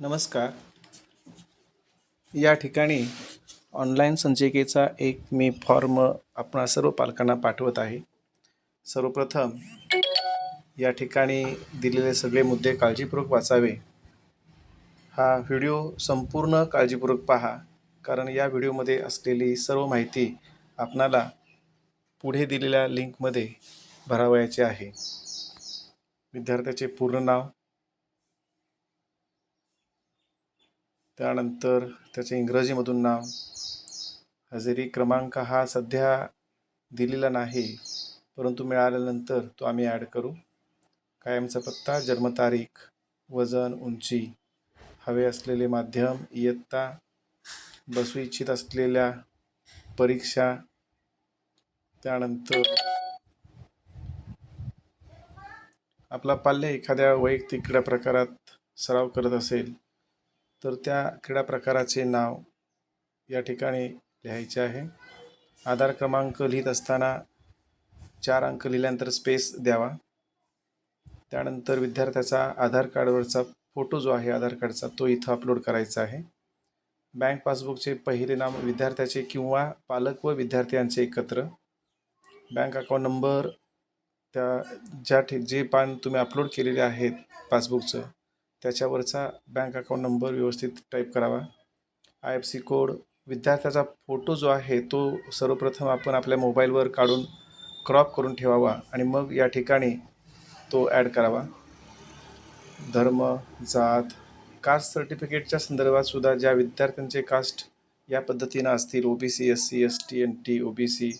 नमस्कार. या ठिकाणी ऑनलाईन संचिकेचा एक मी फॉर्म आपणा सर्व पालकांना पाठवत आहे. सर्वप्रथम या ठिकाणी दिलेले सगळे मुद्दे काळजीपूर्वक वाचावे. हा व्हिडिओ संपूर्ण काळजीपूर्वक पहा, कारण या व्हिडिओमध्ये असलेली सर्व माहिती आपणाला पुढे दिलेल्या लिंकमध्ये भरावयाची आहे. विद्यार्थ्याचे पूर्ण नाव, त्यानंतर त्याचे इंग्रजीमधून नाव, हजेरी क्रमांक हा सध्या दिलेला नाही, परंतु मिळाल्यानंतर तो आम्ही ॲड करू. कायमचा पत्ता, जन्मतारीख, वजन, उंची, हवे असलेले माध्यम, इयत्ता, बसू इच्छित असलेल्या परीक्षा, त्यानंतर आपला पाल्य एखाद्या वैयक्तिक क्रीडा प्रकारात सराव करत असेल तर त्या क्रीडा प्रकाराचे नाव या ठिकाणी लिहायचे आहे. आधार क्रमांक लिहित असताना 4 अंक लिहिल्यानंतर स्पेस द्यावा. त्यानंतर विद्यार्थ्याचा आधार कार्डवरचा फोटो जो आहे आधार कार्डचा, तो इथं अपलोड करायचा आहे. बँक पासबुकचे पहिले नाम विद्यार्थ्याचे किंवा पालक व विद्यार्थी यांचे एकत्र. बँक अकाउंट नंबर, जे पान तुम्ही अपलोड केलेले आहेत पासबुकचं, त्याच्यावरचा बँक अकाउंट नंबर व्यवस्थित टाईप करावा. IFSC कोड, विद्यार्थ्याचा फोटो जो आहे तो सर्वप्रथम आपण आपल्या मोबाईलवर काढून क्रॉप करून ठेवावा आणि मग या ठिकाणी तो ॲड करावा. धर्म, जात, कास्ट सर्टिफिकेटच्या संदर्भात सुद्धा ज्या विद्यार्थ्यांचे कास्ट या पद्धतीनं असतील, OBC, SC, ST, NT, OBC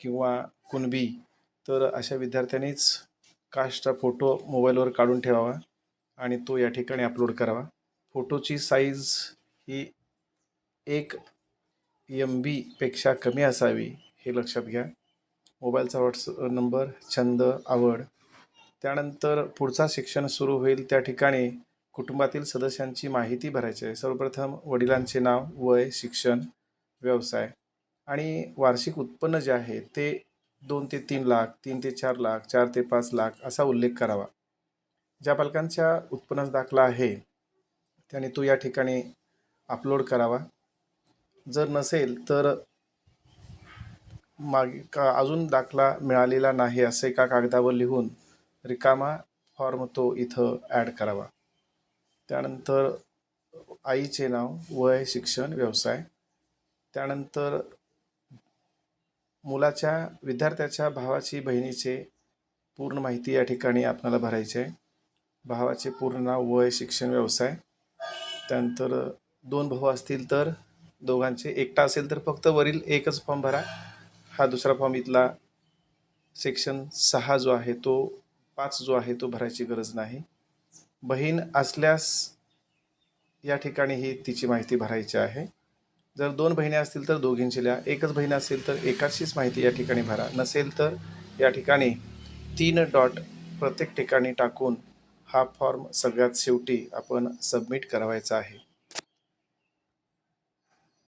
किंवा कुणबी, तर अशा विद्यार्थ्यांनीच कास्टचा फोटो मोबाईलवर काढून ठेवावा आणि तो या ठिकाणी अपलोड करावा. फोटोची साईज ही 1 MB पेक्षा कमी असावी हे लक्षात घ्या. मोबाईलचा व्हॉट्सअप नंबर, छंद, आवड. त्यानंतर पुढचा शिक्षण सुरू होईल त्या ठिकाणी कुटुंबातील सदस्यांची माहिती भरायची आहे. सर्वप्रथम वडिलांचे नाव, वय, शिक्षण, व्यवसाय आणि वार्षिक उत्पन्न जे आहे ते 2 ते 3 लाख, 3 ते 4 लाख, 4 ते 5 लाख असा उल्लेख करावा. ज्या पालकांच्या उत्पन्नाचा दाखला आहे त्याने तो या ठिकाणी अपलोड करावा. जर नसेल तर अजून दाखला मिळालेला नाही असे एका कागदावर लिहून रिकामा फॉर्म तो इथं ॲड करावा. त्यानंतर आईचे नाव, वय, शिक्षण, व्यवसाय. त्यानंतर विद्यार्थ्याच्या भावाची, बहिणीचे पूर्ण माहिती या ठिकाणी आपल्याला भरायची आहे. भावाचे पूर्ण नाव, वय, शिक्षण, व्यवसाय. त्यानंतर 2 भाऊ असतील तर दोघांचे, एकटा असेल तर फक्त वरील एकच फॉर्म भरा. हा दुसरा फॉर्म इथला सेक्शन 6 जो आहे तो 5 जो आहे तो भरायची गरज नाही. बहीण असल्यास या ठिकाणी ही तिची माहिती भरायची आहे. जर 2 बहिणी असतील तर दोघींची लिहा. एकच बहीण असेल तर एकाचीच माहिती या ठिकाणी भरा. नसेल तर या ठिकाणी 3 डॉट प्रत्येक ठिकाणी टाकून हा फॉर्म सगळ्यात शेवटी आपण सबमिट करायचा आहे.